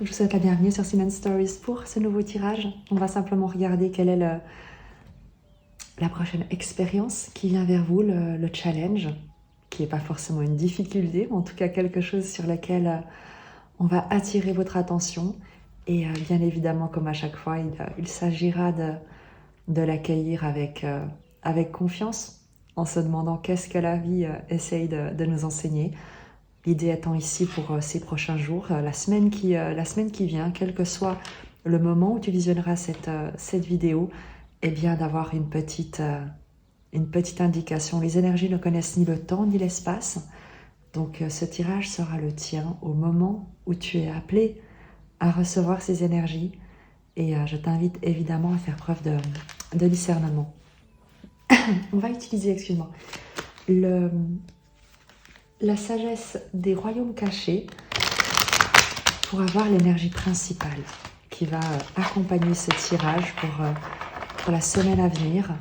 Je vous souhaite la bienvenue sur Simone Stories pour ce nouveau tirage. On va simplement regarder quelle est la prochaine expérience qui vient vers vous, le challenge, qui n'est pas forcément une difficulté, mais en tout cas quelque chose sur lequel on va attirer votre attention. Et bien évidemment, comme à chaque fois, il s'agira de l'accueillir avec confiance, en se demandant qu'est-ce que la vie essaye de nous enseigner. L'idée étant ici pour ces prochains jours, la semaine qui vient, quel que soit le moment où tu visionneras cette vidéo, eh bien d'avoir une petite indication. Les énergies ne connaissent ni le temps ni l'espace, donc ce tirage sera le tien au moment où tu es appelé à recevoir ces énergies, et je t'invite évidemment à faire preuve de discernement. On va utiliser, excuse-moi, la sagesse des royaumes cachés pour avoir l'énergie principale qui va accompagner ce tirage pour la semaine à venir.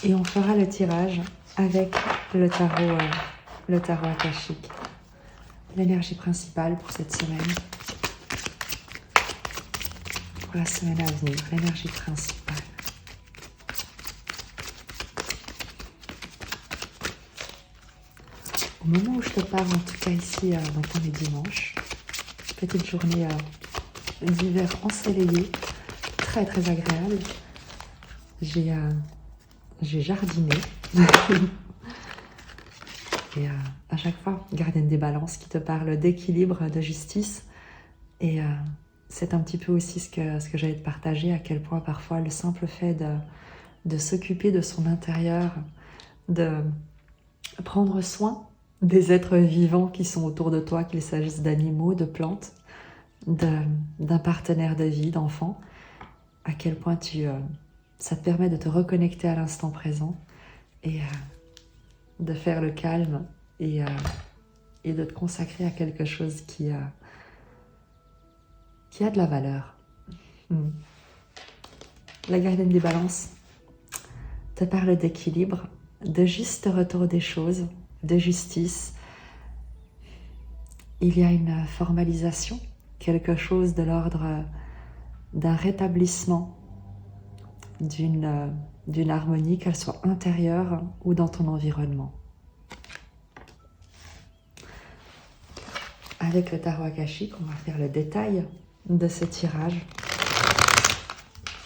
Et on fera le tirage avec le tarot akashique. L'énergie principale pour cette semaine, pour la semaine à venir, l'énergie principale. Au moment où je te parle, en tout cas ici, donc on est dimanche, petite journée d'hiver ensoleillée, très très agréable. J'ai jardiné. Et à chaque fois, gardienne des balances qui te parle d'équilibre, de justice. Et c'est un petit peu aussi ce que j'allais te partager, à quel point parfois le simple fait de s'occuper de son intérieur, de prendre soin des êtres vivants qui sont autour de toi, qu'il s'agisse d'animaux, de plantes, d'un partenaire de vie, d'enfant, à quel point ça te permet de te reconnecter à l'instant présent et de faire le calme et de te consacrer à quelque chose qui a de la valeur. La gardienne des balances te parle d'équilibre, de juste retour des choses, de justice. Il y a une formalisation, quelque chose de l'ordre d'un rétablissement, d'une harmonie, qu'elle soit intérieure ou dans ton environnement. Avec le tarot akashique, on va faire le détail de ce tirage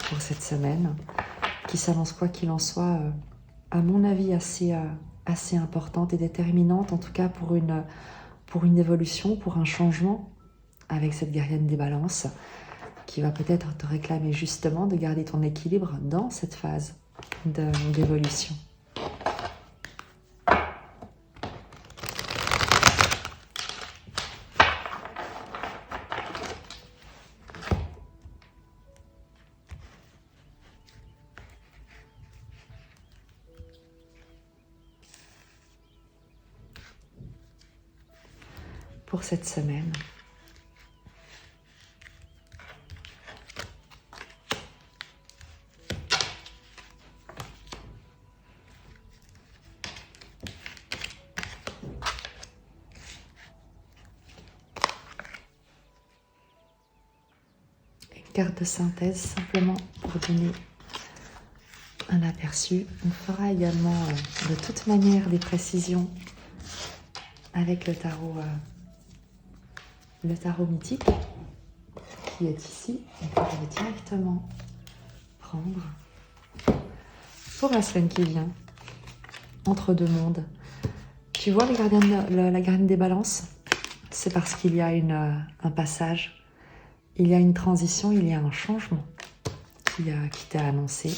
pour cette semaine, qui s'annonce, quoi qu'il en soit, à mon avis assez importante et déterminante, en tout cas pour une évolution, pour un changement, avec cette gardienne des balances, qui va peut-être te réclamer justement de garder ton équilibre dans cette phase d'évolution. Pour cette semaine, une carte de synthèse simplement pour donner un aperçu. On fera également de toute manière des précisions avec le tarot mythique qui est ici et que je vais directement prendre pour la semaine qui vient, entre deux mondes. Tu vois la gardienne des balances, c'est parce qu'il y a un passage, il y a une transition, il y a un changement qui t'est annoncé.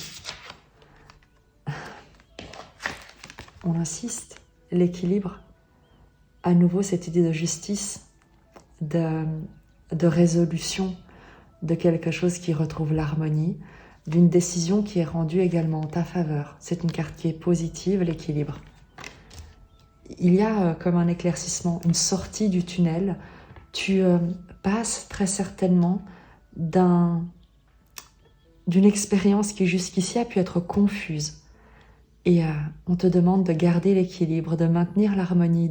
On insiste, l'équilibre, à nouveau cette idée de justice, de résolution de quelque chose qui retrouve l'harmonie, d'une décision qui est rendue également en ta faveur. C'est une carte qui est positive, l'équilibre. Il y a comme un éclaircissement, une sortie du tunnel. Tu passes très certainement d'une expérience qui jusqu'ici a pu être confuse. Et on te demande de garder l'équilibre, de maintenir l'harmonie,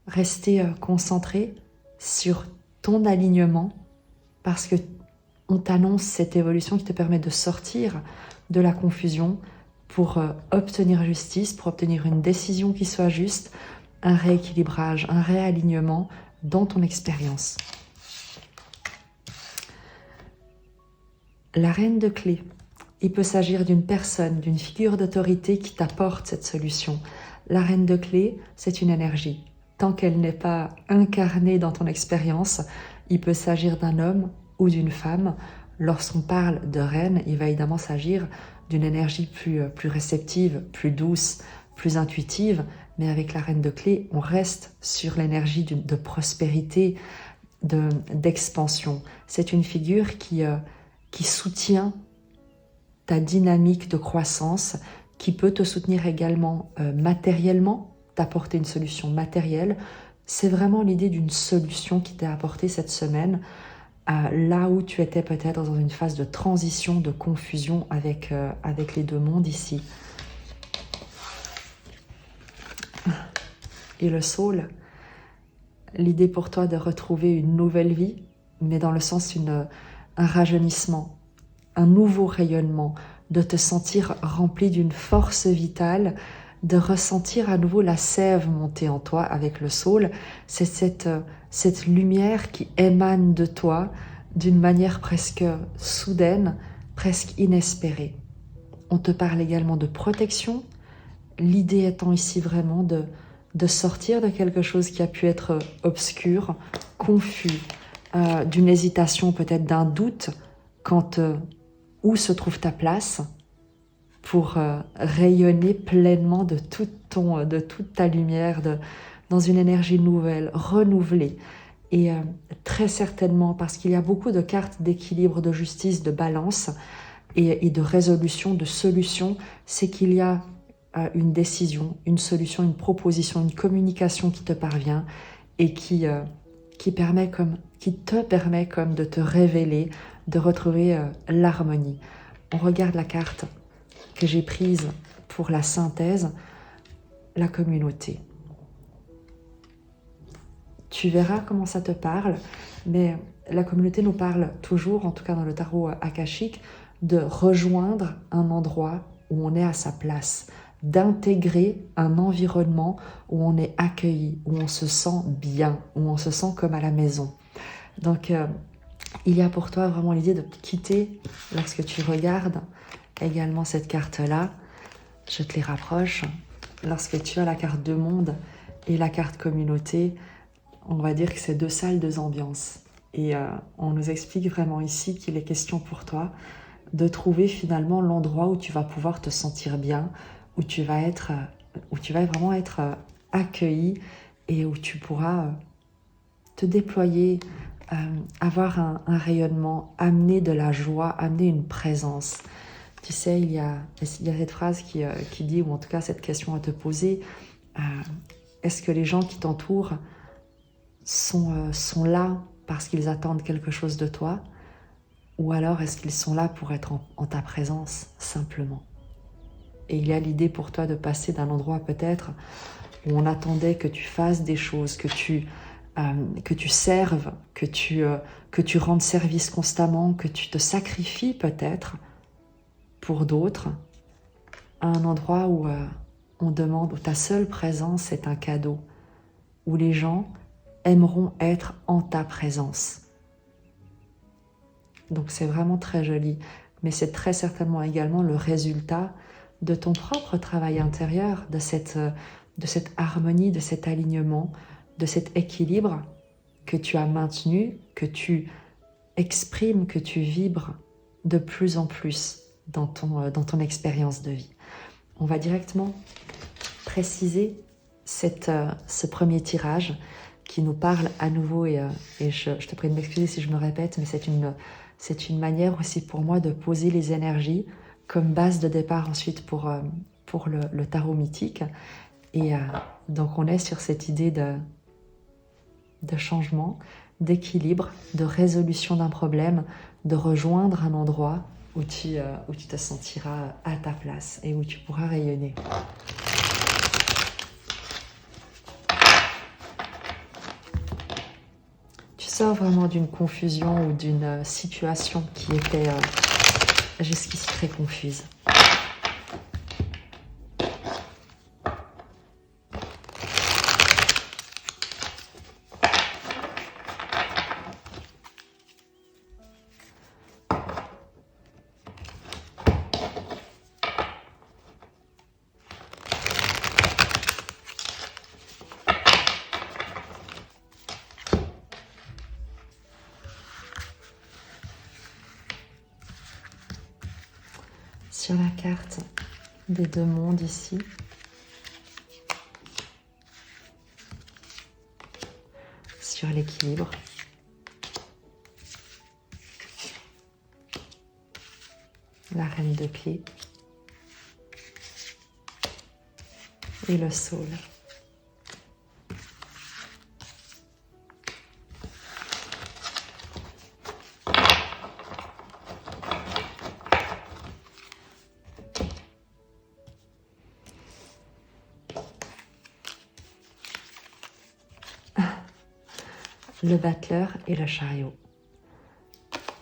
rester concentré sur ton alignement parce que on t'annonce cette évolution qui te permet de sortir de la confusion pour obtenir justice, pour obtenir une décision qui soit juste, un rééquilibrage, un réalignement dans ton expérience. La reine de clés, il peut s'agir d'une personne, d'une figure d'autorité qui t'apporte cette solution. La reine de clés, c'est une énergie. Tant qu'elle n'est pas incarnée dans ton expérience, il peut s'agir d'un homme ou d'une femme. Lorsqu'on parle de reine, il va évidemment s'agir d'une énergie plus réceptive, plus douce, plus intuitive. Mais avec la reine de clés, on reste sur l'énergie de prospérité, d'expansion. C'est une figure qui soutient ta dynamique de croissance, qui peut te soutenir également matériellement, t'apporter une solution matérielle. C'est vraiment l'idée d'une solution qui t'est apportée cette semaine, là où tu étais peut-être dans une phase de transition, de confusion avec les deux mondes ici. Et le soul, l'idée pour toi de retrouver une nouvelle vie, mais dans le sens un rajeunissement, un nouveau rayonnement, de te sentir rempli d'une force vitale, de ressentir à nouveau la sève monter en toi avec le soul. C'est cette lumière qui émane de toi d'une manière presque soudaine, presque inespérée. On te parle également de protection, l'idée étant ici vraiment de sortir de quelque chose qui a pu être obscur, confus, d'une hésitation, peut-être d'un doute quant où se trouve ta place pour rayonner pleinement de toute ta lumière, dans une énergie nouvelle, renouvelée. Et très certainement, parce qu'il y a beaucoup de cartes d'équilibre, de justice, de balance et de résolution, de solution, c'est qu'il y a une décision, une solution, une proposition, une communication qui te parvient et qui te permet comme de te révéler, de retrouver l'harmonie. On regarde la carte que j'ai prise pour la synthèse, la communauté. Tu verras comment ça te parle, mais la communauté nous parle toujours, en tout cas dans le tarot akashique, de rejoindre un endroit où on est à sa place, d'intégrer un environnement où on est accueilli, où on se sent bien, où on se sent comme à la maison. Donc, il y a pour toi vraiment l'idée de quitter, lorsque tu regardes également cette carte-là, je te les rapproche, lorsque tu as la carte de monde et la carte communauté, on va dire que c'est deux salles, deux ambiances. Et on nous explique vraiment ici qu'il est question pour toi de trouver finalement l'endroit où tu vas pouvoir te sentir bien, où tu vas vraiment être accueilli et où tu pourras te déployer, avoir un rayonnement, amener de la joie, amener une présence. Tu sais, il y a cette phrase qui dit, ou en tout cas cette question à te poser, est-ce que les gens qui t'entourent sont là parce qu'ils attendent quelque chose de toi, ou alors est-ce qu'ils sont là pour être en ta présence simplement? Et il y a l'idée pour toi de passer d'un endroit peut-être où on attendait que tu fasses des choses, que tu serves, que tu rendes service constamment, que tu te sacrifies peut-être pour d'autres, à un endroit où on demande, où ta seule présence est un cadeau, où les gens aimeront être en ta présence. Donc c'est vraiment très joli, mais c'est très certainement également le résultat de ton propre travail intérieur, de cette harmonie, de cet alignement, de cet équilibre que tu as maintenu, que tu exprimes, que tu vibres de plus en plus dans ton expérience de vie. On va directement préciser ce premier tirage qui nous parle à nouveau, et je te prie de m'excuser si je me répète, mais c'est une manière aussi pour moi de poser les énergies comme base de départ ensuite pour le tarot mythique. Et donc on est sur cette idée de changement, d'équilibre, de résolution d'un problème, de rejoindre un endroit où tu te sentiras à ta place et où tu pourras rayonner. sors vraiment d'une confusion ou d'une situation qui était jusqu'ici très confuse. Sur la carte des deux mondes ici, sur l'équilibre, la reine de clés et le saule. Le battleur et le chariot.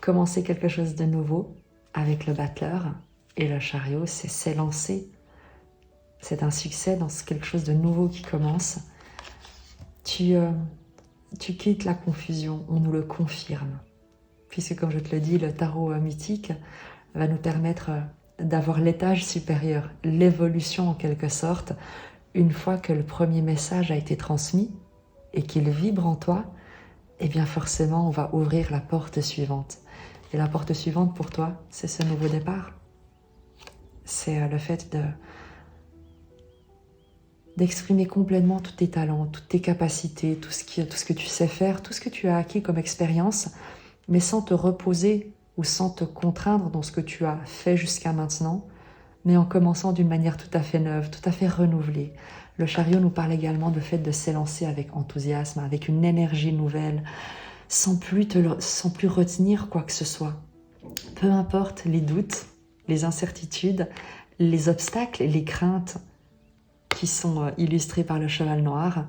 Commencer quelque chose de nouveau avec le battleur et le chariot, c'est s'élancer. C'est un succès dans quelque chose de nouveau qui commence. Tu quittes la confusion, on nous le confirme. Puisque comme je te le dis, le tarot mythique va nous permettre d'avoir l'étage supérieur, l'évolution en quelque sorte, une fois que le premier message a été transmis et qu'il vibre en toi, eh bien forcément on va ouvrir la porte suivante. Et la porte suivante pour toi, c'est ce nouveau départ. C'est le fait d'exprimer complètement tous tes talents, toutes tes capacités, tout ce que tu sais faire, tout ce que tu as acquis comme expérience, mais sans te reposer ou sans te contraindre dans ce que tu as fait jusqu'à maintenant, mais en commençant d'une manière tout à fait neuve, tout à fait renouvelée. Le chariot nous parle également du fait de s'élancer avec enthousiasme, avec une énergie nouvelle, sans plus retenir quoi que ce soit. Peu importe les doutes, les incertitudes, les obstacles et les craintes qui sont illustrés par le cheval noir,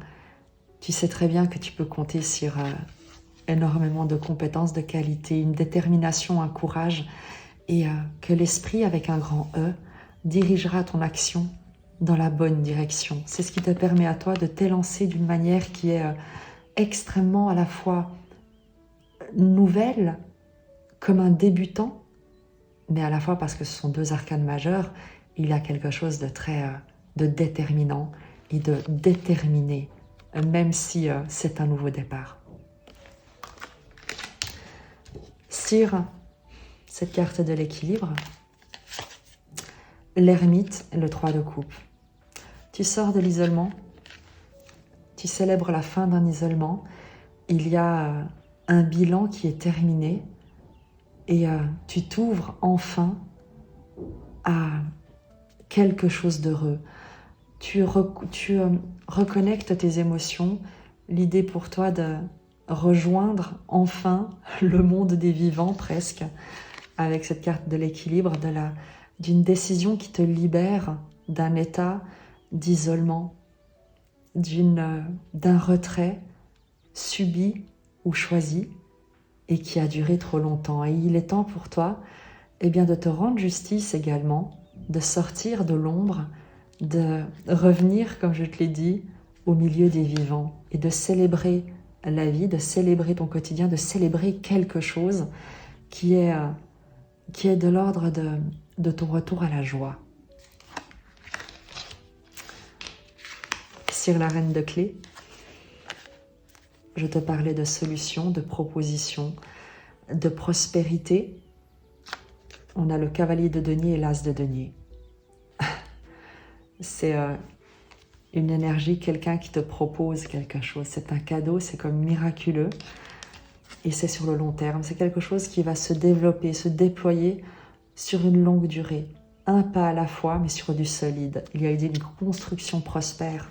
tu sais très bien que tu peux compter sur énormément de compétences, de qualités, une détermination, un courage, et que l'esprit avec un grand E dirigera ton action dans la bonne direction. C'est ce qui te permet à toi de t'élancer d'une manière qui est extrêmement à la fois nouvelle, comme un débutant, mais à la fois parce que ce sont deux arcanes majeures, il y a quelque chose de très de déterminant et de déterminé, même si c'est un nouveau départ. Sur cette carte de l'équilibre, l'ermite et le 3 de coupe. Tu sors de l'isolement, tu célèbres la fin d'un isolement, il y a un bilan qui est terminé et tu t'ouvres enfin à quelque chose d'heureux. Tu reconnectes tes émotions, l'idée pour toi de rejoindre enfin le monde des vivants presque, avec cette carte de l'équilibre, d'une décision qui te libère d'un état d'isolement, d'un retrait subi ou choisi et qui a duré trop longtemps. Et il est temps pour toi de te rendre justice également, de sortir de l'ombre, de revenir, comme je te l'ai dit, au milieu des vivants et de célébrer la vie, de célébrer ton quotidien, de célébrer quelque chose qui est de l'ordre de ton retour à la joie. Sur la reine de clés, je te parlais de solutions, de propositions, de prospérité. On a le cavalier de denier et l'as de denier. C'est une énergie, quelqu'un qui te propose quelque chose. C'est un cadeau, c'est comme miraculeux. Et c'est sur le long terme. C'est quelque chose qui va se développer, se déployer sur une longue durée. Un pas à la fois, mais sur du solide. Il y a une construction prospère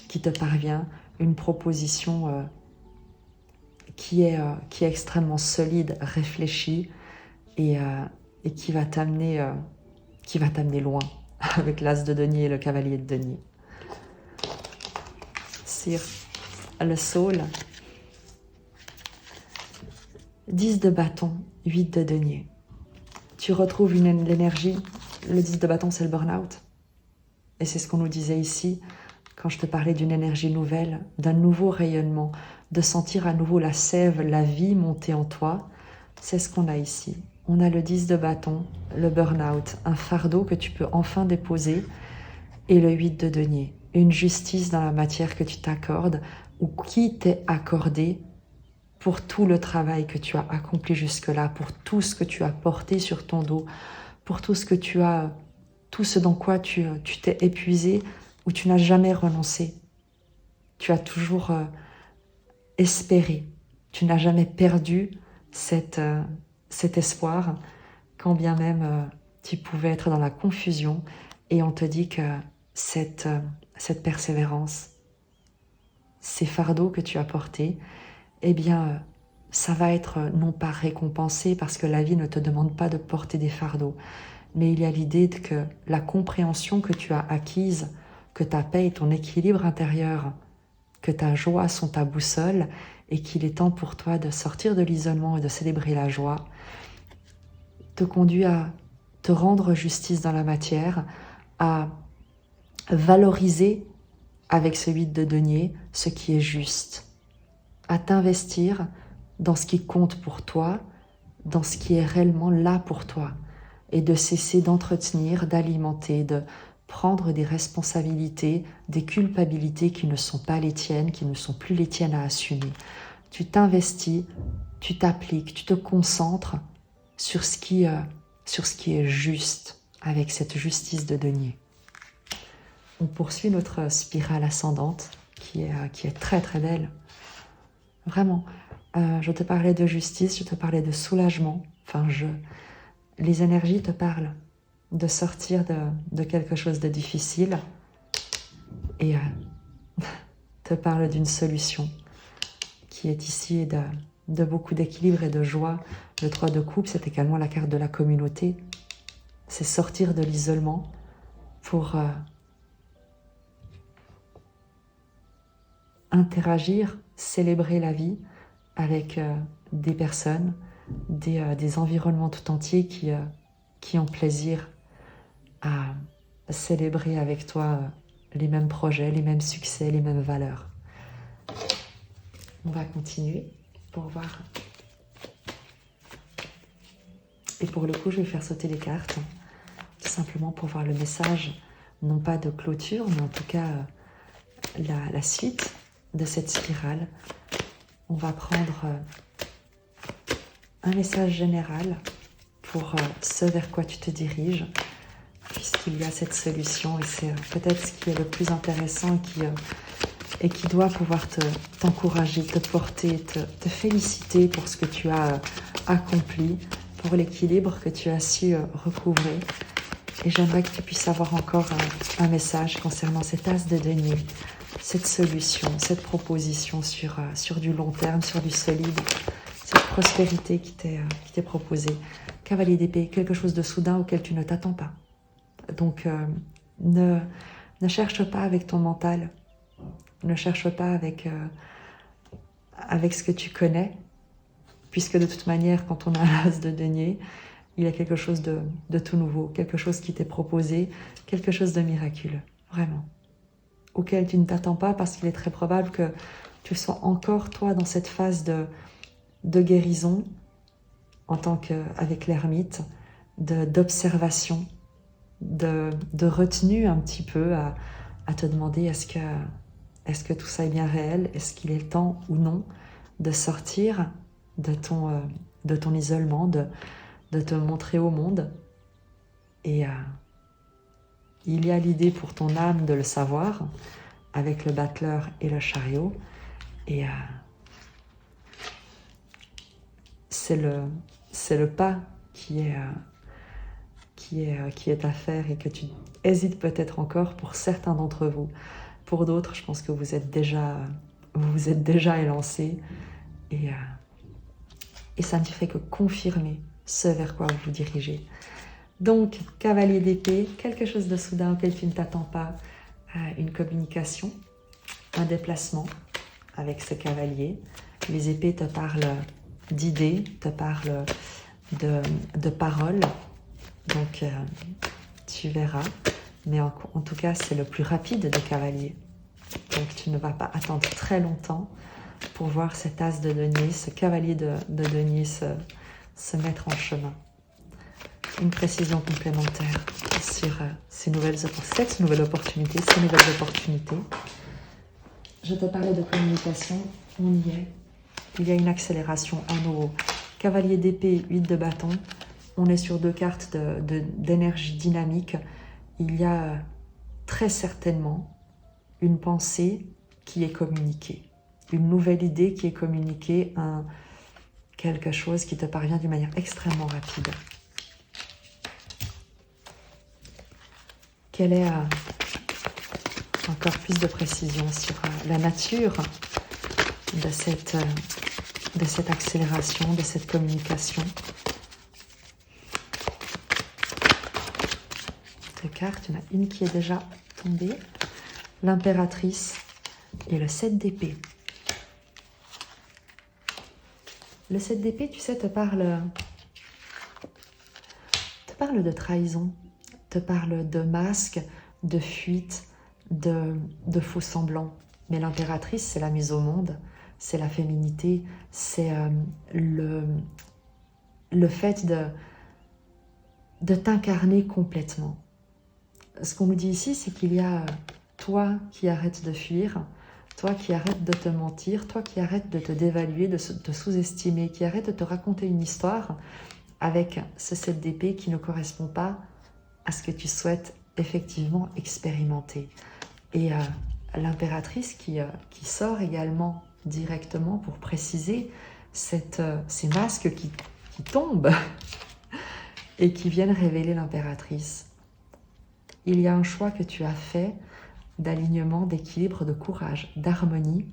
qui te parvient, une proposition qui est extrêmement solide, réfléchie et qui va t'amener loin avec l'as de denier et le cavalier de denier. Sur le saule, 10 de bâton, 8 de denier. Tu retrouves l'énergie. Le 10 de bâton, c'est le burn-out. Et c'est ce qu'on nous disait ici, quand je te parlais d'une énergie nouvelle, d'un nouveau rayonnement, de sentir à nouveau la sève, la vie monter en toi. C'est ce qu'on a ici. On a le 10 de bâton, le burn-out, un fardeau que tu peux enfin déposer, et le 8 de denier, une justice dans la matière que tu t'accordes, ou qui t'est accordé pour tout le travail que tu as accompli jusque-là, pour tout ce que tu as porté sur ton dos, pour tout ce que tu as, tout ce dans quoi tu t'es épuisé, où tu n'as jamais renoncé. Tu as toujours espéré, tu n'as jamais perdu cet espoir, quand bien même tu pouvais être dans la confusion, et on te dit que cette persévérance, ces fardeaux que tu as portés, eh bien, ça va être non pas récompensé, parce que la vie ne te demande pas de porter des fardeaux, mais il y a l'idée que la compréhension que tu as acquise, que ta paix et ton équilibre intérieur, que ta joie sont ta boussole, et qu'il est temps pour toi de sortir de l'isolement et de célébrer la joie, te conduit à te rendre justice dans la matière, à valoriser avec ce 8 de denier ce qui est juste, à t'investir dans ce qui compte pour toi, dans ce qui est réellement là pour toi, et de cesser d'entretenir, d'alimenter, de prendre des responsabilités, des culpabilités qui ne sont pas les tiennes, qui ne sont plus les tiennes à assumer. Tu t'investis, tu t'appliques, tu te concentres sur ce qui est juste, avec cette justice de denier. On poursuit notre spirale ascendante qui est très très belle. Vraiment, je te parlais de justice, je te parlais de soulagement. Les énergies te parlent de sortir de quelque chose de difficile et te parlent d'une solution qui est ici de beaucoup d'équilibre et de joie. Le 3 de coupe, c'est également la carte de la communauté. C'est sortir de l'isolement pour interagir, célébrer la vie avec des personnes, des environnements tout entiers qui ont plaisir à célébrer avec toi les mêmes projets, les mêmes succès, les mêmes valeurs. On va continuer pour voir. Et pour le coup, je vais faire sauter les cartes, tout simplement pour voir le message, non pas de clôture, mais en tout cas la suite de cette spirale. On va prendre un message général pour ce vers quoi tu te diriges, puisqu'il y a cette solution, et c'est peut-être ce qui est le plus intéressant et qui doit pouvoir t'encourager, te porter, te féliciter pour ce que tu as accompli, pour l'équilibre que tu as su recouvrer. Et j'aimerais que tu puisses avoir encore un message concernant cet as de denier, cette solution, cette proposition sur du long terme, sur du solide, cette prospérité qui t'est proposée. Cavalier d'épée, quelque chose de soudain auquel tu ne t'attends pas. Donc, ne cherche pas avec ton mental, ne cherche pas avec ce que tu connais, puisque de toute manière, quand on a un as de denier, il y a quelque chose de tout nouveau, quelque chose qui t'est proposé, quelque chose de miraculeux, vraiment, auquel tu ne t'attends pas, parce qu'il est très probable que tu sois encore, toi, dans cette phase de guérison, en tant qu'avec l'ermite, d'observation, de retenue un petit peu à te demander est-ce que tout ça est bien réel, est-ce qu'il est temps ou non de sortir de ton isolement, de te montrer au monde. Et il y a l'idée pour ton âme de le savoir, avec le battleur et le chariot, et c'est le pas qui est à faire, et que tu hésites peut-être encore pour certains d'entre vous. Pour d'autres, je pense que vous êtes déjà élancés, et ça ne fait que confirmer ce vers quoi vous vous dirigez. Donc, cavalier d'épée, quelque chose de soudain auquel tu ne t'attends pas, une communication, un déplacement avec ce cavalier. Les épées te parlent d'idées, te parle de paroles. Donc, tu verras. Mais en tout cas, c'est le plus rapide des cavaliers. Donc, tu ne vas pas attendre très longtemps pour voir cet as de denier, ce cavalier de denier se mettre en chemin. Une précision complémentaire sur cette nouvelle opportunité, ces nouvelles opportunités. Je te parlais de communication, on y est. Il y a une accélération à nouveau. Cavalier d'épée, 8 de bâton. On est sur 2 cartes d'énergie dynamique. Il y a très certainement une pensée qui est communiquée. Une nouvelle idée qui est communiquée, quelque chose qui te parvient d'une manière extrêmement rapide. Quelle est encore plus de précision sur la nature de cette accélération, de cette communication? 2 cartes, il y en a une qui est déjà tombée, l'impératrice et le 7 d'épée. Le 7 d'épée, tu sais, te parle de trahison, te parle de masque, de fuite, de faux semblants. Mais l'impératrice, c'est la mise au monde, c'est la féminité, c'est le fait de t'incarner complètement. Ce qu'on nous dit ici, c'est qu'il y a toi qui arrêtes de fuir, toi qui arrêtes de te mentir, toi qui arrêtes de te dévaluer, de te sous-estimer, qui arrête de te raconter une histoire avec ce 7 d'épée qui ne correspond pas à ce que tu souhaites effectivement expérimenter. Et l'impératrice qui sort également directement pour préciser ces masques qui tombent et qui viennent révéler l'impératrice. Il y a un choix que tu as fait d'alignement, d'équilibre, de courage, d'harmonie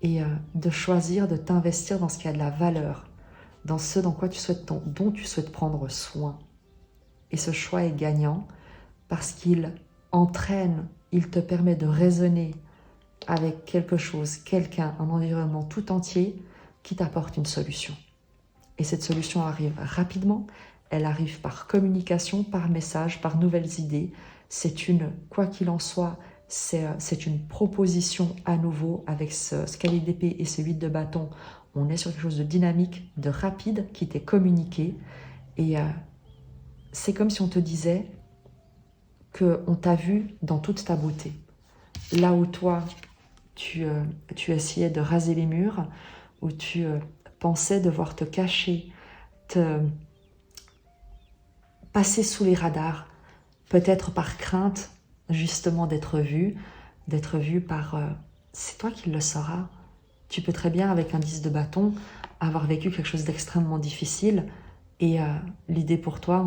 et de choisir de t'investir dans ce qui a de la valeur, dans ce dont tu souhaites prendre soin. Et ce choix est gagnant parce qu'il entraîne, il te permet de raisonner avec quelque chose, quelqu'un, un environnement tout entier qui t'apporte une solution. Et cette solution arrive rapidement, elle arrive par communication, par message, par nouvelles idées. Quoi qu'il en soit, c'est une proposition à nouveau avec ce cavalier d'épée et ce 8 de bâton. On est sur quelque chose de dynamique, de rapide qui t'est communiqué. Et c'est comme si on te disait qu'on t'a vu dans toute ta beauté. Là où toi, tu essayais de raser les murs, où tu pensais devoir te cacher, te passer sous les radars, peut-être par crainte justement d'être vu par... c'est toi qui le sauras. Tu peux très bien, avec un 10 de bâton, avoir vécu quelque chose d'extrêmement difficile et l'idée pour toi,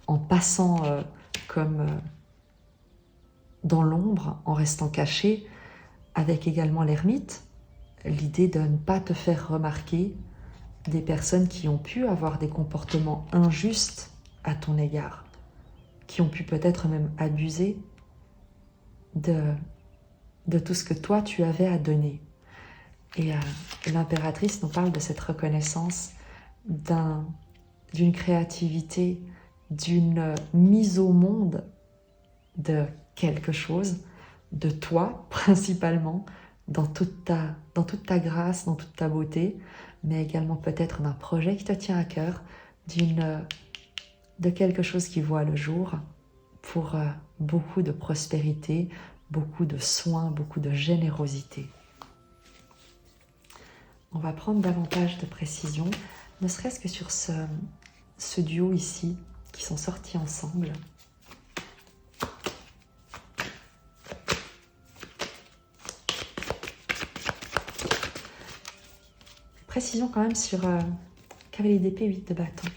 en passant comme dans l'ombre, en restant caché, avec également l'ermite, l'idée de ne pas te faire remarquer des personnes qui ont pu avoir des comportements injustes à ton égard, qui ont pu peut-être même abuser de tout ce que toi tu avais à donner. Et l'impératrice nous parle de cette reconnaissance d'une créativité, d'une mise au monde de quelque chose, de toi principalement, dans toute ta grâce, dans toute ta beauté, mais également peut-être d'un projet qui te tient à cœur, de quelque chose qui voit le jour pour beaucoup de prospérité, beaucoup de soins, beaucoup de générosité. On va prendre davantage de précision, ne serait-ce que sur ce duo ici, qui sont sortis ensemble. Précision quand même sur cavalier d'épée, 8 de bâton.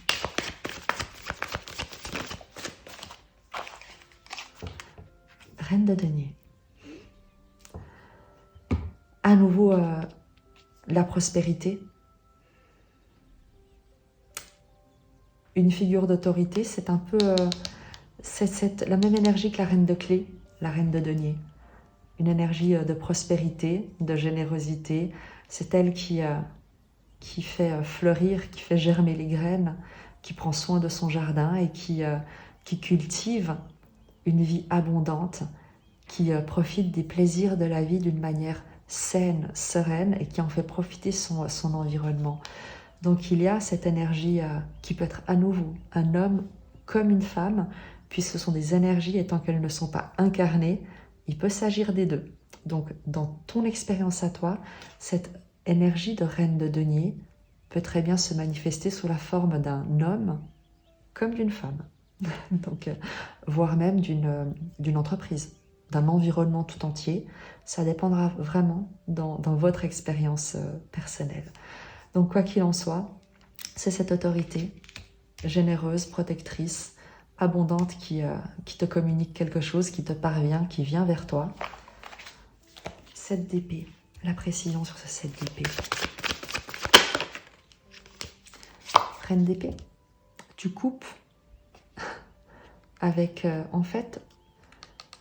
Reine de denier. À nouveau, la prospérité. Une figure d'autorité, c'est un peu la même énergie que la reine de clé, la reine de denier. Une énergie de prospérité, de générosité. C'est elle qui qui fait fleurir, qui fait germer les graines, qui prend soin de son jardin et qui cultive une vie abondante, qui profite des plaisirs de la vie d'une manière saine, sereine et qui en fait profiter son environnement. Donc il y a cette énergie qui peut être à nouveau un homme comme une femme, puisque ce sont des énergies et tant qu'elles ne sont pas incarnées, il peut s'agir des deux. Donc dans ton expérience à toi, cette énergie de reine de denier peut très bien se manifester sous la forme d'un homme comme d'une femme. Donc, voire même d'une entreprise, d'un environnement tout entier. Ça dépendra vraiment dans votre expérience personnelle. Donc quoi qu'il en soit, c'est cette autorité généreuse, protectrice, abondante qui te communique quelque chose, qui te parvient, qui vient vers toi. 7 d'épée, la précision sur ce 7 d'épée. Reine d'épée, tu coupes avec, en fait,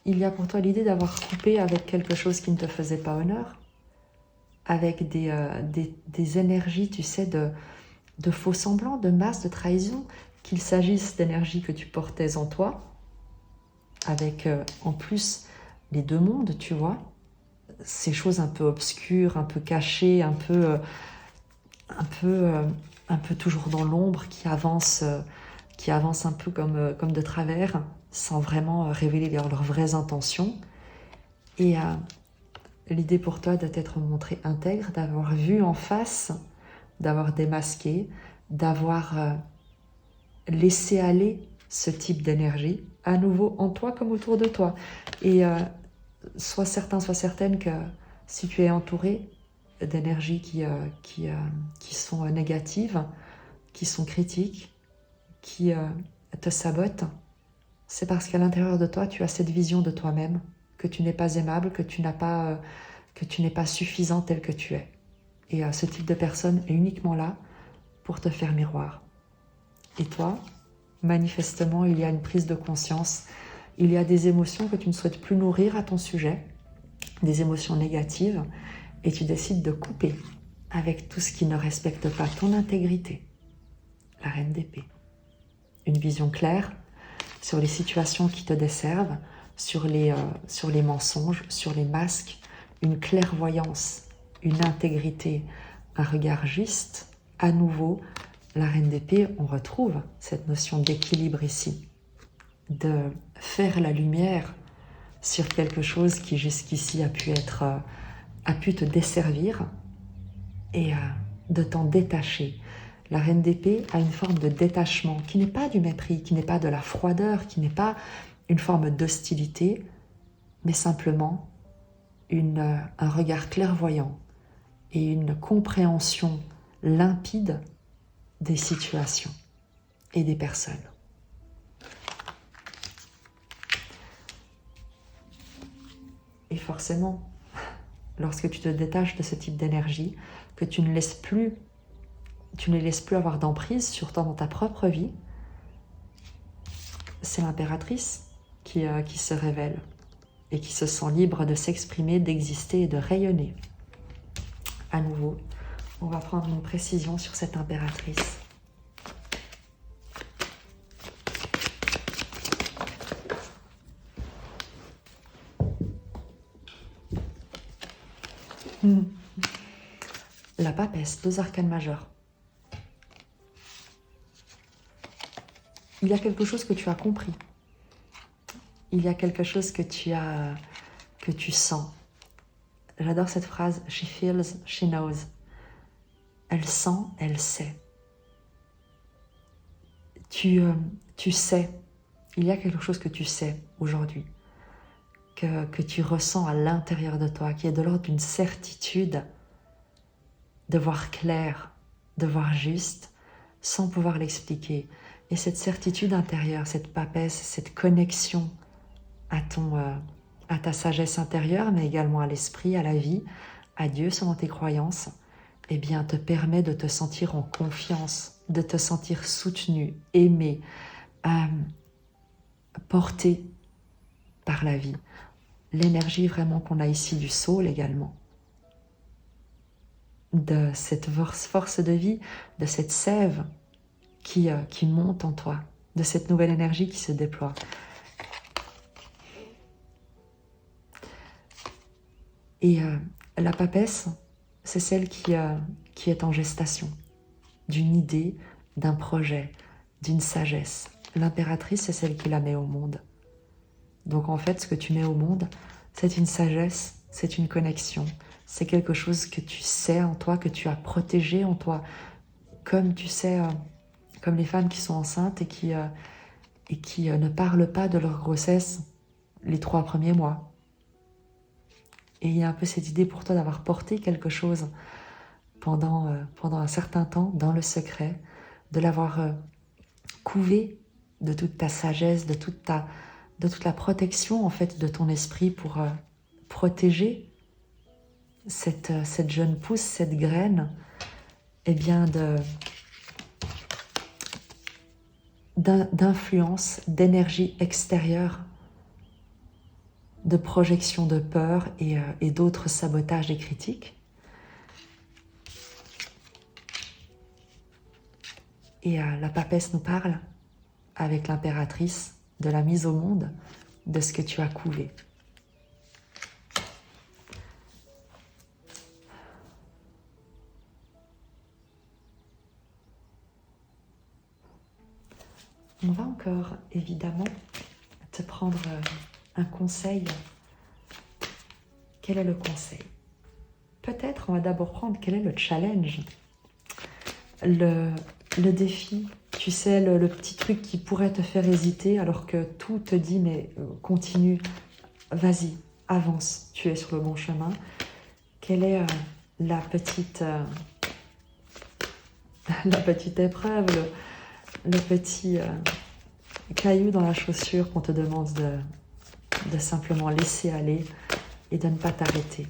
il y a pour toi l'idée d'avoir coupé avec quelque chose qui ne te faisait pas honneur, avec des énergies, tu sais, de faux semblants, de masse, de trahison, qu'il s'agisse d'énergie que tu portais en toi, avec en plus les deux mondes, tu vois, ces choses un peu obscures, un peu cachées, un peu toujours dans l'ombre, qui avancent un peu comme de travers, sans vraiment révéler leurs vraies intentions. Et l'idée pour toi doit être montrée intègre, d'avoir vu en face, d'avoir démasqué, d'avoir laissé aller ce type d'énergie, à nouveau en toi comme autour de toi. Et sois certain, sois certaine que si tu es entouré d'énergies qui sont négatives, qui sont critiques, qui te sabotent, c'est parce qu'à l'intérieur de toi, tu as cette vision de toi-même, que tu n'es pas aimable, que tu n'es pas suffisant tel que tu es. Et ce type de personne est uniquement là pour te faire miroir. Et toi, manifestement, il y a une prise de conscience, il y a des émotions que tu ne souhaites plus nourrir à ton sujet, des émotions négatives, et tu décides de couper avec tout ce qui ne respecte pas ton intégrité. La reine d'épée. Une vision claire sur les situations qui te desservent, sur les mensonges, sur les masques, une clairvoyance, une intégrité, un regard juste. À nouveau, la reine d'épée, on retrouve cette notion d'équilibre ici, de faire la lumière sur quelque chose qui jusqu'ici a pu te desservir et de t'en détacher. La reine d'épée a une forme de détachement qui n'est pas du mépris, qui n'est pas de la froideur, qui n'est pas une forme d'hostilité, mais simplement un regard clairvoyant et une compréhension limpide des situations et des personnes. Et forcément, lorsque tu te détaches de ce type d'énergie, que tu ne les laisses plus avoir d'emprise sur toi dans ta propre vie, c'est l'impératrice qui se révèle et qui se sent libre de s'exprimer, d'exister et de rayonner. À nouveau, on va prendre une précision sur cette impératrice. La papesse, 2 arcanes majeures. Il y a quelque chose que tu as compris. Il y a quelque chose que tu sens. J'adore cette phrase, she feels, she knows. Elle sent, elle sait. Tu sais, il y a quelque chose que tu sais aujourd'hui, que tu ressens à l'intérieur de toi, qui est de l'ordre d'une certitude de voir clair, de voir juste, sans pouvoir l'expliquer. Et cette certitude intérieure, cette papesse, cette connexion à ta sagesse intérieure, mais également à l'esprit, à la vie, à Dieu selon tes croyances, eh bien, te permet de te sentir en confiance, de te sentir soutenu, aimé, porté par la vie. L'énergie vraiment qu'on a ici du soul également. de cette force de vie, de cette sève qui monte en toi, de cette nouvelle énergie qui se déploie. Et la papesse, c'est celle qui est en gestation, d'une idée, d'un projet, d'une sagesse. L'impératrice, c'est celle qui la met au monde. Donc en fait, ce que tu mets au monde, c'est une sagesse, c'est une connexion, c'est quelque chose que tu sais en toi, que tu as protégé en toi, comme tu sais, comme les femmes qui sont enceintes et qui ne parlent pas de leur grossesse les 3 premiers mois. Et il y a un peu cette idée pour toi d'avoir porté quelque chose pendant un certain temps dans le secret, de l'avoir couvé de toute ta sagesse, de toute la protection en fait de ton esprit pour protéger cette jeune pousse, cette graine, eh bien d'influence, d'énergie extérieure, de projection de peur et d'autres sabotages et critiques. Et la papesse nous parle, avec l'impératrice, de la mise au monde de ce que tu as couvé. On va encore, évidemment, te prendre un conseil. Quel est le conseil? Peut-être on va d'abord prendre quel est le challenge, le défi, tu sais, le petit truc qui pourrait te faire hésiter alors que tout te dit mais continue, vas-y, avance, tu es sur le bon chemin. Quelle est la petite épreuve, le petit caillou dans la chaussure qu'on te demande de simplement laisser aller et de ne pas t'arrêter.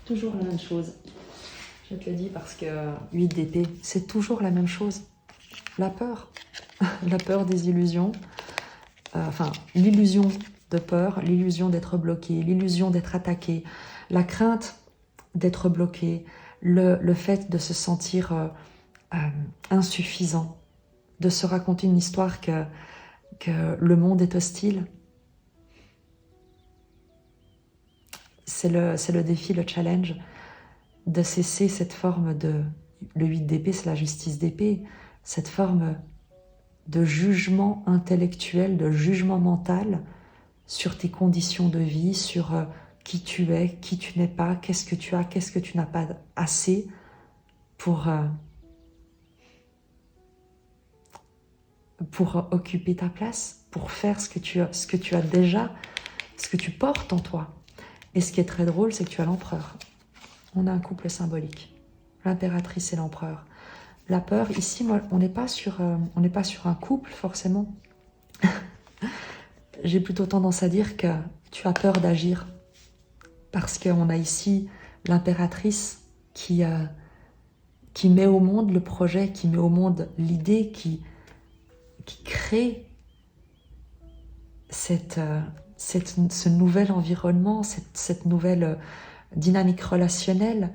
Toujours la même chose. Je te le dis parce que 8 d'épée, c'est toujours la même chose. La peur. La peur des illusions. L'illusion de peur, l'illusion d'être bloqué, l'illusion d'être attaqué, la crainte d'être bloqué, le fait de se sentir insuffisant, de se raconter une histoire que le monde est hostile. C'est le défi, le challenge, de cesser cette forme de... Le 8 d'épée, c'est la justice d'épée, cette forme de jugement intellectuel, de jugement mental sur tes conditions de vie, sur qui tu es, qui tu n'es pas, qu'est-ce que tu as, qu'est-ce que tu n'as pas assez pour occuper ta place, pour faire ce que tu as déjà, ce que tu portes en toi. Et ce qui est très drôle, c'est que tu as l'empereur. On a un couple symbolique. L'impératrice et l'empereur. La peur, ici, moi, on n'est pas sur un couple, forcément. J'ai plutôt tendance à dire que tu as peur d'agir. Parce qu'on a ici l'impératrice qui met au monde le projet, qui met au monde l'idée, qui crée ce nouvel environnement, cette nouvelle dynamique relationnelle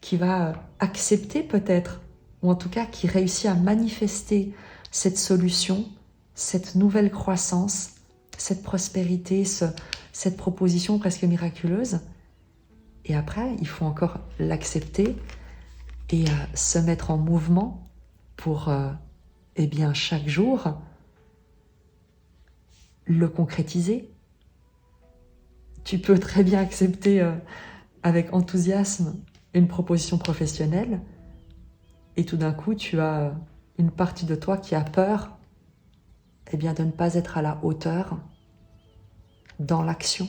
qui va accepter peut-être, ou en tout cas qui réussit à manifester cette solution, cette nouvelle croissance, cette prospérité, cette proposition presque miraculeuse. Et après, il faut encore l'accepter et se mettre en mouvement pour, chaque jour, le concrétiser. Tu peux très bien accepter avec enthousiasme une proposition professionnelle et tout d'un coup, tu as une partie de toi qui a peur de ne pas être à la hauteur dans l'action.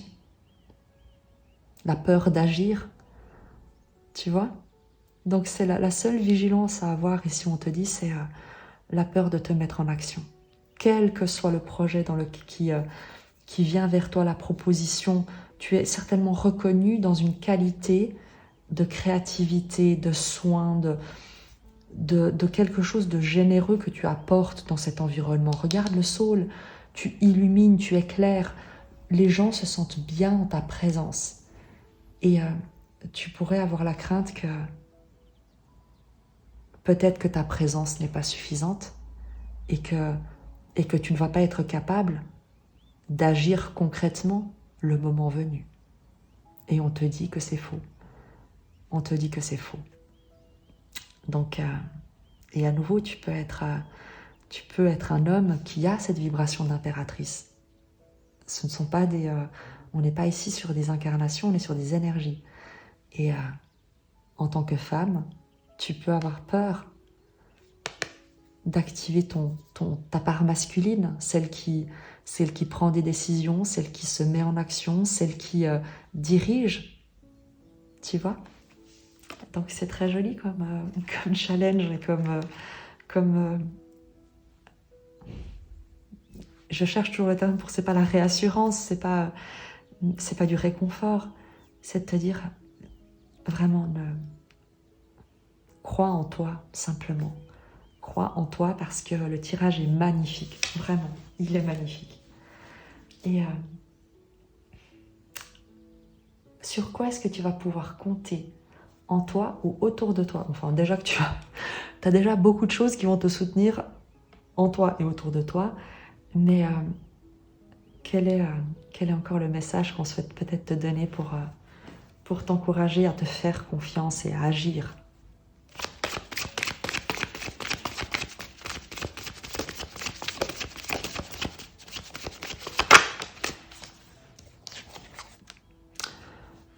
La peur d'agir, tu vois? Donc c'est la seule vigilance à avoir ici, on te dit, c'est la peur de te mettre en action. Quel que soit le projet qui vient vers toi, la proposition, tu es certainement reconnu dans une qualité de créativité, de soin, de quelque chose de généreux que tu apportes dans cet environnement. Regarde le saule, tu illumines, tu éclaires. les gens se sentent bien en ta présence. Et tu pourrais avoir la crainte que peut-être que ta présence n'est pas suffisante et que tu ne vas pas être capable d'agir concrètement le moment venu. Et on te dit que c'est faux. On te dit que c'est faux. Donc, et à nouveau, tu peux être un homme qui a cette vibration d'impératrice. Ce ne sont pas on n'est pas ici sur des incarnations, on est sur des énergies. Et en tant que femme, tu peux avoir peur d'activer ta part masculine, celle qui prend des décisions, celle qui se met en action, celle qui dirige, tu vois. Donc c'est très joli comme challenge et je cherche toujours le terme c'est pas la réassurance, c'est pas du réconfort, c'est de te dire vraiment crois en toi simplement. Crois en toi parce que le tirage est magnifique, vraiment, il est magnifique. Et sur quoi est-ce que tu vas pouvoir compter en toi ou autour de toi? Enfin, déjà que tu as déjà beaucoup de choses qui vont te soutenir en toi et autour de toi, mais quel est encore le message qu'on souhaite peut-être te donner pour t'encourager à te faire confiance et à agir?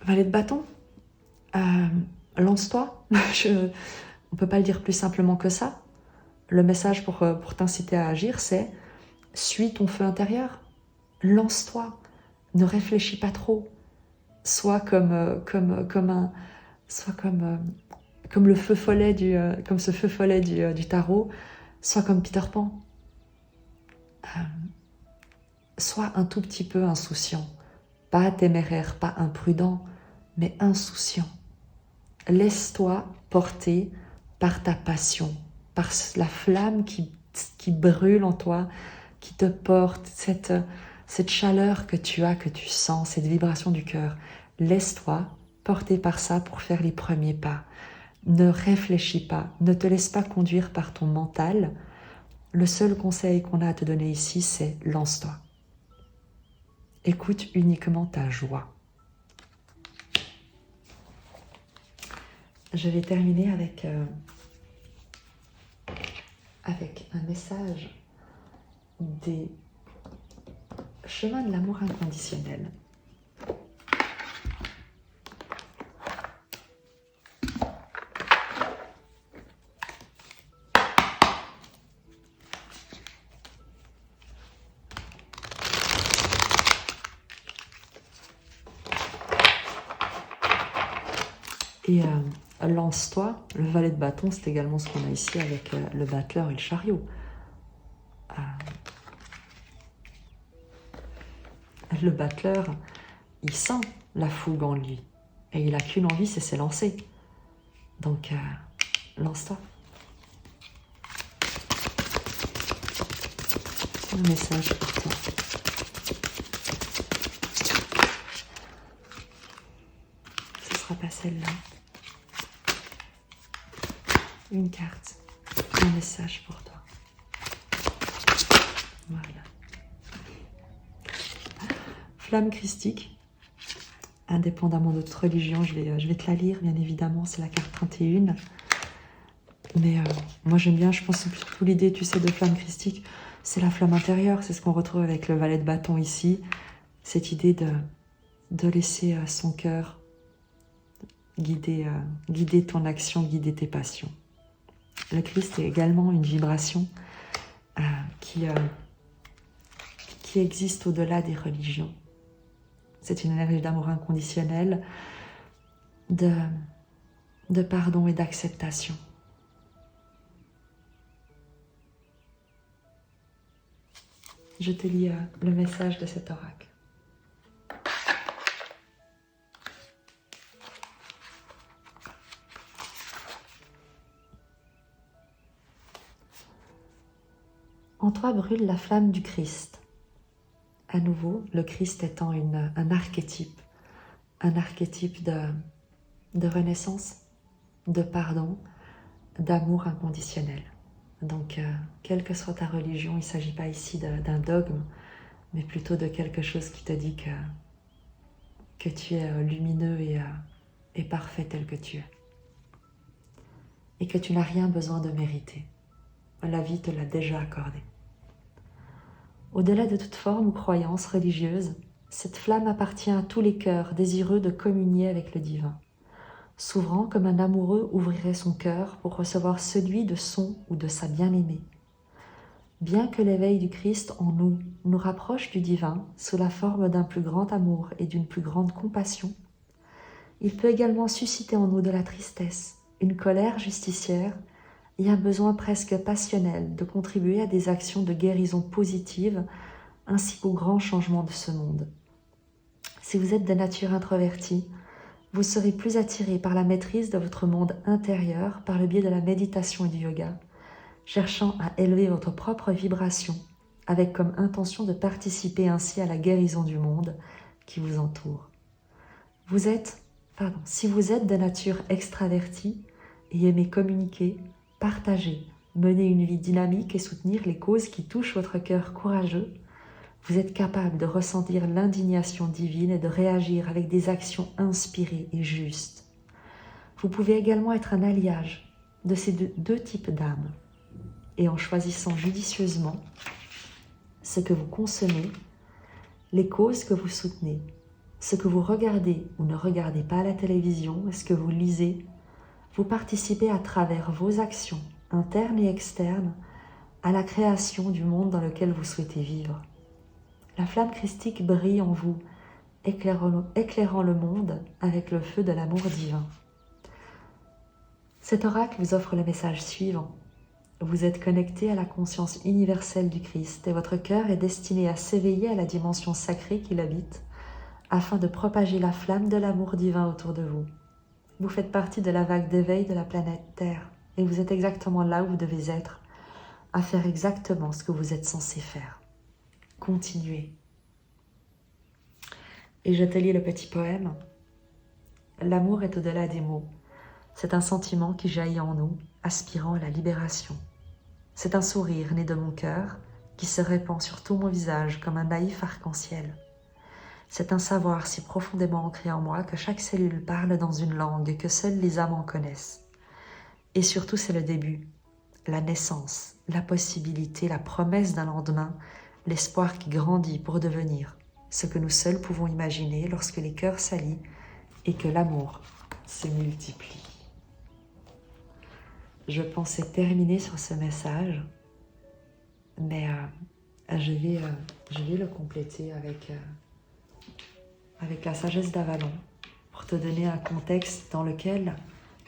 Valet de bâton, lance-toi. On ne peut pas le dire plus simplement que ça. Le message pour t'inciter à agir, c'est suis ton feu intérieur, lance-toi, ne réfléchis pas trop, sois comme le feu follet comme ce feu follet du tarot, sois comme Peter Pan, sois un tout petit peu insouciant, pas téméraire, pas imprudent, mais insouciant. Laisse-toi porter par ta passion, par la flamme qui brûle en toi, qui te porte, cette chaleur que tu as, que tu sens, cette vibration du cœur. Laisse-toi porter par ça pour faire les premiers pas. Ne réfléchis pas, ne te laisse pas conduire par ton mental. Le seul conseil qu'on a à te donner ici, c'est lance-toi. Écoute uniquement ta joie. Je vais terminer avec un message des chemins de l'amour inconditionnel. Et lance-toi, le valet de bâton, c'est également ce qu'on a ici avec le battleur et le chariot. Le battleur, il sent la fougue en lui. Et il n'a qu'une envie, c'est s'élancer. Donc, lance-toi. Un message pour toi. Ce ne sera pas celle-là. Une carte, un message pour toi. Voilà. Flamme christique, indépendamment de notre religion, je vais te la lire, bien évidemment, c'est la carte 31. Mais moi j'aime bien, je pense surtout l'idée, tu sais, de flamme christique, c'est la flamme intérieure, c'est ce qu'on retrouve avec le valet de bâton ici, cette idée de laisser son cœur guider ton action, guider tes passions. Le Christ est également une vibration qui existe au-delà des religions. C'est une énergie d'amour inconditionnel, de pardon et d'acceptation. Je te lis le message de cet oracle. En toi brûle la flamme du Christ. à nouveau, le Christ étant un archétype de renaissance, de pardon, d'amour inconditionnel. Donc, quelle que soit ta religion, il ne s'agit pas ici d'un dogme, mais plutôt de quelque chose qui te dit que tu es lumineux et parfait tel que tu es. Et que tu n'as rien besoin de mériter. La vie te l'a déjà accordé. Au-delà de toute forme ou croyance religieuse, cette flamme appartient à tous les cœurs désireux de communier avec le divin, s'ouvrant comme un amoureux ouvrirait son cœur pour recevoir celui de son ou de sa bien-aimée. Bien que l'éveil du Christ en nous rapproche du divin sous la forme d'un plus grand amour et d'une plus grande compassion, il peut également susciter en nous de la tristesse, une colère justicière et un besoin presque passionnel de contribuer à des actions de guérison positive ainsi qu'au grand changement de ce monde. Si vous êtes de nature introvertie, vous serez plus attiré par la maîtrise de votre monde intérieur par le biais de la méditation et du yoga, cherchant à élever votre propre vibration avec comme intention de participer ainsi à la guérison du monde qui vous entoure. Si vous êtes de nature extravertie et aimez communiquer, partager, mener une vie dynamique et soutenir les causes qui touchent votre cœur courageux, vous êtes capable de ressentir l'indignation divine et de réagir avec des actions inspirées et justes. Vous pouvez également être un alliage de ces deux types d'âmes. Et en choisissant judicieusement ce que vous consommez, les causes que vous soutenez, ce que vous regardez ou ne regardez pas à la télévision et ce que vous lisez, vous participez à travers vos actions internes et externes à la création du monde dans lequel vous souhaitez vivre. La flamme christique brille en vous, éclairant le monde avec le feu de l'amour divin. Cet oracle vous offre le message suivant. Vous êtes connecté à la conscience universelle du Christ et votre cœur est destiné à s'éveiller à la dimension sacrée qui l'habite afin de propager la flamme de l'amour divin autour de vous. Vous faites partie de la vague d'éveil de la planète Terre et vous êtes exactement là où vous devez être, à faire exactement ce que vous êtes censé faire. Continuez. Et je te lis le petit poème. L'amour est au-delà des mots. C'est un sentiment qui jaillit en nous, aspirant à la libération. C'est un sourire né de mon cœur qui se répand sur tout mon visage comme un naïf arc-en-ciel. C'est un savoir si profondément ancré en moi que chaque cellule parle dans une langue que seuls les âmes en connaissent. Et surtout, c'est le début, la naissance, la possibilité, la promesse d'un lendemain, l'espoir qui grandit pour devenir ce que nous seuls pouvons imaginer lorsque les cœurs s'allient et que l'amour se multiplie. Je pensais terminer sur ce message, mais je vais le compléter avec la sagesse d'Avalon pour te donner un contexte dans lequel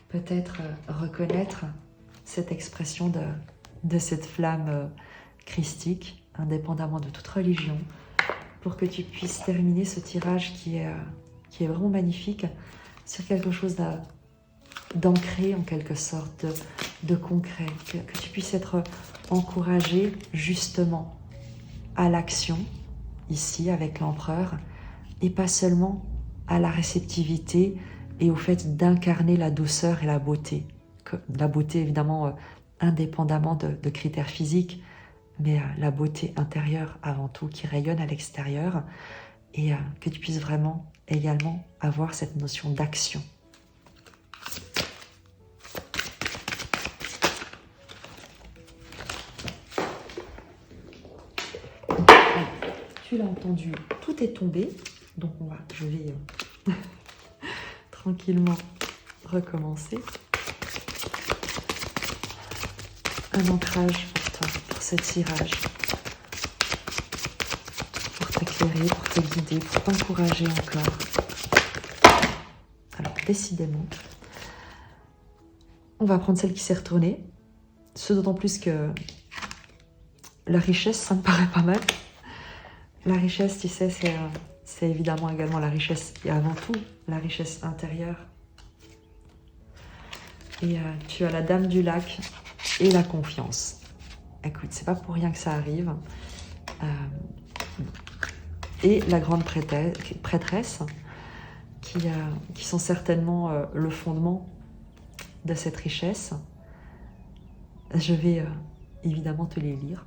peut-être reconnaître cette expression de cette flamme christique, indépendamment de toute religion, pour que tu puisses terminer ce tirage qui est vraiment magnifique sur quelque chose d'ancré en quelque sorte, de concret, que tu puisses être encouragé justement à l'action, ici avec l'empereur, et pas seulement à la réceptivité et au fait d'incarner la douceur et la beauté. La beauté évidemment indépendamment de critères physiques, mais la beauté intérieure avant tout qui rayonne à l'extérieur et que tu puisses vraiment également avoir cette notion d'action. Tu l'as entendu, tout est tombé, donc je vais tranquillement recommencer. Un ancrage pour toi, pour ce tirage, pour t'éclairer, pour te guider, pour t'encourager encore. Alors, décidément, on va prendre celle qui s'est retournée, ce d'autant plus que la richesse, ça me paraît pas mal. La richesse, tu sais, c'est évidemment également la richesse, et avant tout, la richesse intérieure. Et tu as la dame du lac et la confiance. Écoute, c'est pas pour rien que ça arrive. et la grande prêtresse, qui sont certainement le fondement de cette richesse. Je vais évidemment te les lire.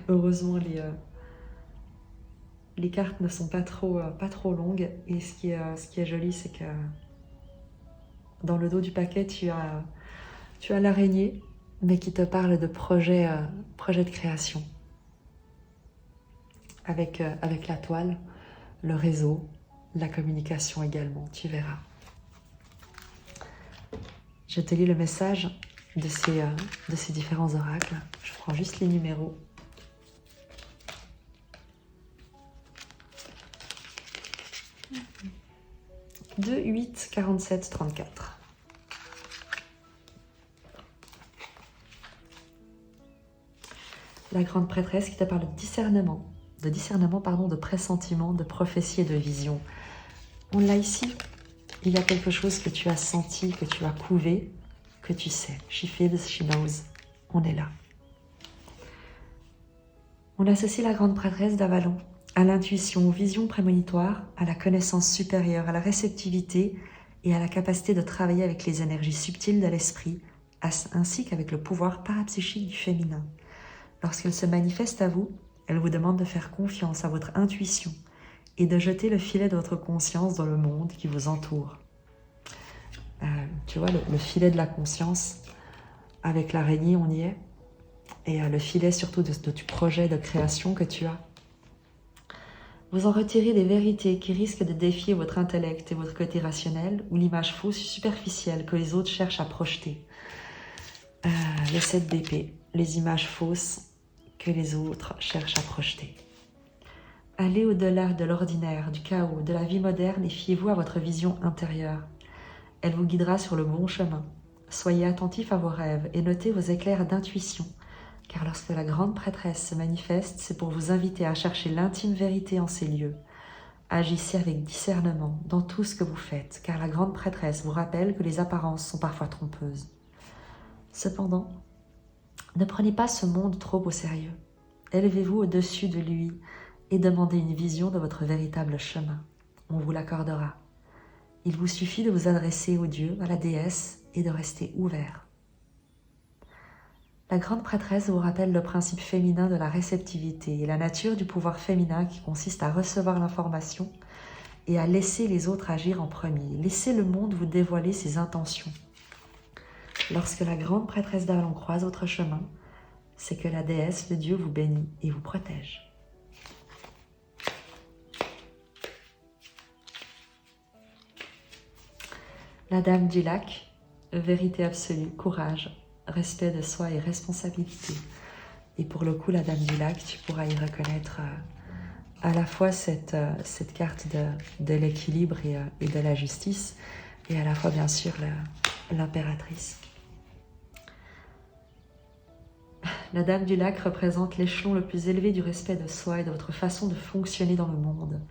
Heureusement, les cartes ne sont pas trop longues. Et ce qui est joli, c'est que dans le dos du paquet, tu as l'araignée, mais qui te parle de projet de création. Avec la toile, le réseau, la communication également, tu verras. Je te lis le message de ces différents oracles. Je prends juste les numéros. 2, 8, 47, 34. La grande prêtresse qui te parle de discernement, de pressentiment, de prophétie et de vision. On l'a ici. Il y a quelque chose que tu as senti, que tu as couvé, que tu sais. She feels, she knows. On est là. On associe la grande prêtresse d'Avalon à l'intuition, aux visions prémonitoires, à la connaissance supérieure, à la réceptivité et à la capacité de travailler avec les énergies subtiles de l'esprit, ainsi qu'avec le pouvoir parapsychique du féminin. Lorsqu'elle se manifeste à vous, elle vous demande de faire confiance à votre intuition et de jeter le filet de votre conscience dans le monde qui vous entoure. Tu vois, le filet de la conscience, avec l'araignée, on y est. Et le filet surtout du projet de création que tu as. Vous en retirez des vérités qui risquent de défier votre intellect et votre côté rationnel ou l'image fausse superficielle que les autres cherchent à projeter. Les 7 d'épée, les images fausses que les autres cherchent à projeter. Allez au-delà de l'ordinaire, du chaos, de la vie moderne et fiez-vous à votre vision intérieure. Elle vous guidera sur le bon chemin. Soyez attentif à vos rêves et notez vos éclairs d'intuition, car lorsque la grande prêtresse se manifeste, c'est pour vous inviter à chercher l'intime vérité en ces lieux. Agissez avec discernement dans tout ce que vous faites, car la grande prêtresse vous rappelle que les apparences sont parfois trompeuses. Cependant, ne prenez pas ce monde trop au sérieux. Élevez-vous au-dessus de lui et demandez une vision de votre véritable chemin. On vous l'accordera. Il vous suffit de vous adresser au Dieu, à la déesse, et de rester ouvert. La grande prêtresse vous rappelle le principe féminin de la réceptivité et la nature du pouvoir féminin qui consiste à recevoir l'information et à laisser les autres agir en premier. Laissez le monde vous dévoiler ses intentions. Lorsque la grande prêtresse d'Avalon croise votre chemin, c'est que la déesse, le Dieu, vous bénit et vous protège. La Dame du Lac, vérité absolue, courage, respect de soi et responsabilité. Et pour le coup, la Dame du Lac, tu pourras y reconnaître à la fois cette carte de l'équilibre et de la justice, et à la fois, bien sûr, l'impératrice. La Dame du Lac représente l'échelon le plus élevé du respect de soi et de votre façon de fonctionner dans le monde.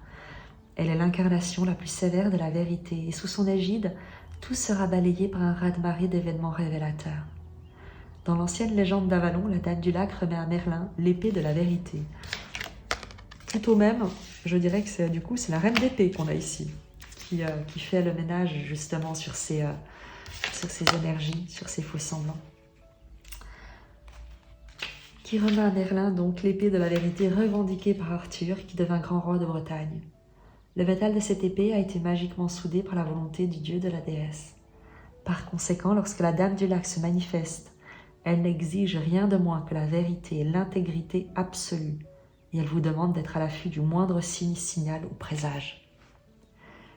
Elle est l'incarnation la plus sévère de la vérité, et sous son égide, tout sera balayé par un raz-de-marée d'événements révélateurs. Dans l'ancienne légende d'Avalon, la Dame du Lac remet à Merlin l'épée de la vérité. Plutôt même, je dirais que c'est la Reine d'épée qu'on a ici, qui fait le ménage justement sur ces énergies, sur ces faux semblants. Qui remet à Merlin donc l'épée de la vérité revendiquée par Arthur, qui devint grand roi de Bretagne. Le métal de cette épée a été magiquement soudé par la volonté du dieu de la déesse. Par conséquent, lorsque la Dame du Lac se manifeste, elle n'exige rien de moins que la vérité et l'intégrité absolue, et elle vous demande d'être à l'affût du moindre signe, signal ou présage.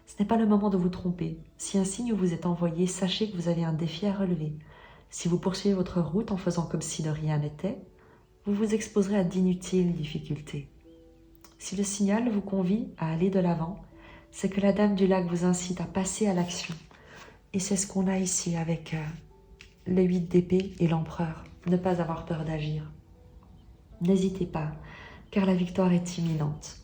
Ce n'est pas le moment de vous tromper. Si un signe vous est envoyé, sachez que vous avez un défi à relever. Si vous poursuivez votre route en faisant comme si de rien n'était, vous vous exposerez à d'inutiles difficultés. Si le signal vous convie à aller de l'avant, c'est que la Dame du Lac vous incite à passer à l'action. Et c'est ce qu'on a ici avec le 8 d'épée et l'empereur. Ne pas avoir peur d'agir. N'hésitez pas, car la victoire est imminente.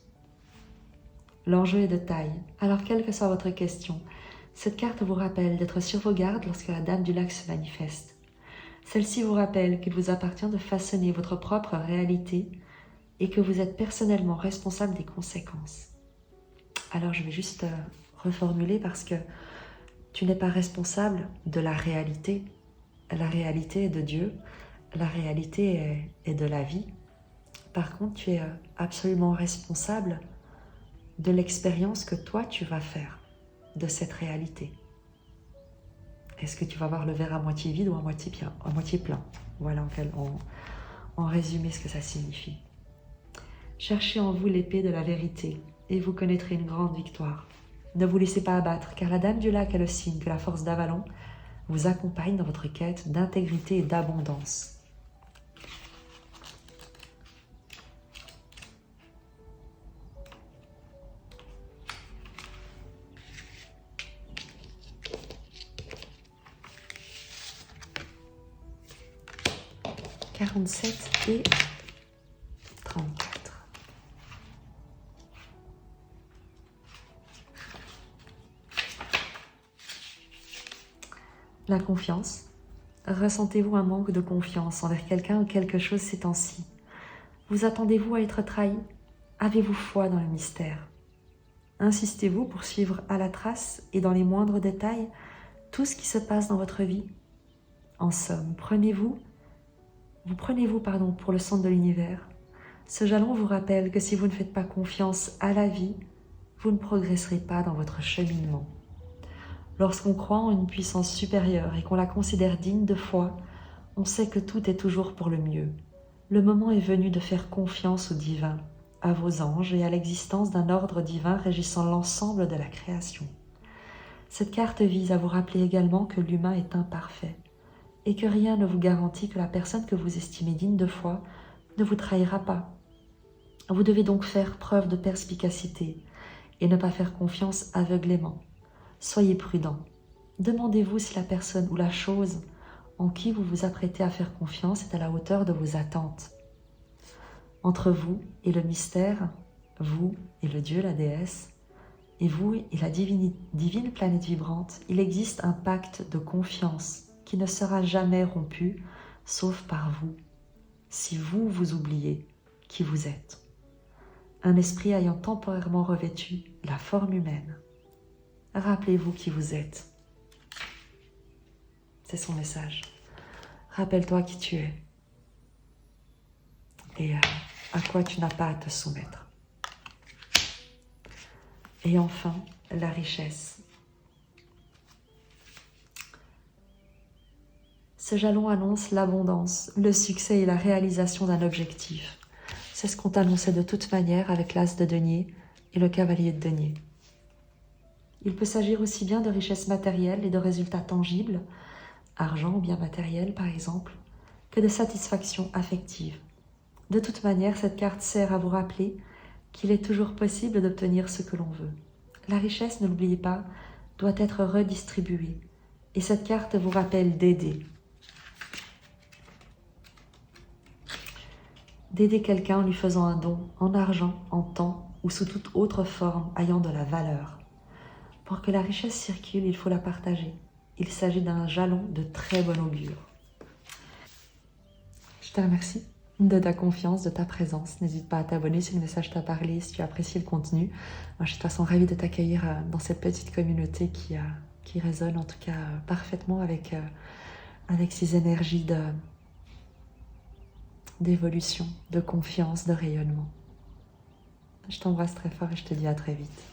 L'enjeu est de taille, alors quelle que soit votre question, cette carte vous rappelle d'être sur vos gardes lorsque la Dame du Lac se manifeste. Celle-ci vous rappelle qu'il vous appartient de façonner votre propre réalité et que vous êtes personnellement responsable des conséquences. Alors je vais juste reformuler parce que tu n'es pas responsable de la réalité. La réalité est de Dieu, la réalité est de la vie. Par contre, tu es absolument responsable de l'expérience que toi tu vas faire de cette réalité. Est-ce que tu vas voir le verre à moitié vide ou à moitié plein? Voilà en résumé ce que ça signifie. Cherchez en vous l'épée de la vérité et vous connaîtrez une grande victoire. Ne vous laissez pas abattre, car la Dame du Lac est le signe que la force d'Avalon vous accompagne dans votre quête d'intégrité et d'abondance. « 47 et 34. La confiance. Ressentez-vous un manque de confiance envers quelqu'un ou quelque chose ces temps-ci? Vous attendez-vous à être trahi? Avez-vous foi dans le mystère? Insistez-vous pour suivre à la trace et dans les moindres détails tout ce qui se passe dans votre vie? En somme, prenez-vous pour le centre de l'univers. Ce jalon vous rappelle que si vous ne faites pas confiance à la vie, vous ne progresserez pas dans votre cheminement. Lorsqu'on croit en une puissance supérieure et qu'on la considère digne de foi, on sait que tout est toujours pour le mieux. Le moment est venu de faire confiance au divin, à vos anges et à l'existence d'un ordre divin régissant l'ensemble de la création. Cette carte vise à vous rappeler également que l'humain est imparfait et que rien ne vous garantit que la personne que vous estimez digne de foi ne vous trahira pas. Vous devez donc faire preuve de perspicacité et ne pas faire confiance aveuglément. Soyez prudent. Demandez-vous si la personne ou la chose en qui vous vous apprêtez à faire confiance est à la hauteur de vos attentes. Entre vous et le mystère, vous et le Dieu, la déesse, et vous et la divine planète vibrante, il existe un pacte de confiance qui ne sera jamais rompu, sauf par vous, si vous vous oubliez qui vous êtes. Un esprit ayant temporairement revêtu la forme humaine. Rappelez-vous qui vous êtes. C'est son message. Rappelle-toi qui tu es et à quoi tu n'as pas à te soumettre. Et enfin, la richesse. Ce jalon annonce l'abondance, le succès et la réalisation d'un objectif. C'est ce qu'on t'annonçait de toute manière avec l'as de denier et le cavalier de denier. Il peut s'agir aussi bien de richesses matérielles et de résultats tangibles, argent ou biens matériels par exemple, que de satisfaction affective. De toute manière, cette carte sert à vous rappeler qu'il est toujours possible d'obtenir ce que l'on veut. La richesse, ne l'oubliez pas, doit être redistribuée. Et cette carte vous rappelle d'aider. D'aider quelqu'un en lui faisant un don, en argent, en temps ou sous toute autre forme ayant de la valeur. Pour que la richesse circule, il faut la partager. Il s'agit d'un jalon de très bon augure. Je te remercie de ta confiance, de ta présence. N'hésite pas à t'abonner si le message t'a parlé, si tu apprécies le contenu. Moi, je suis de toute façon ravie de t'accueillir dans cette petite communauté qui résonne en tout cas parfaitement avec ces énergies d'évolution, de confiance, de rayonnement. Je t'embrasse très fort et je te dis à très vite.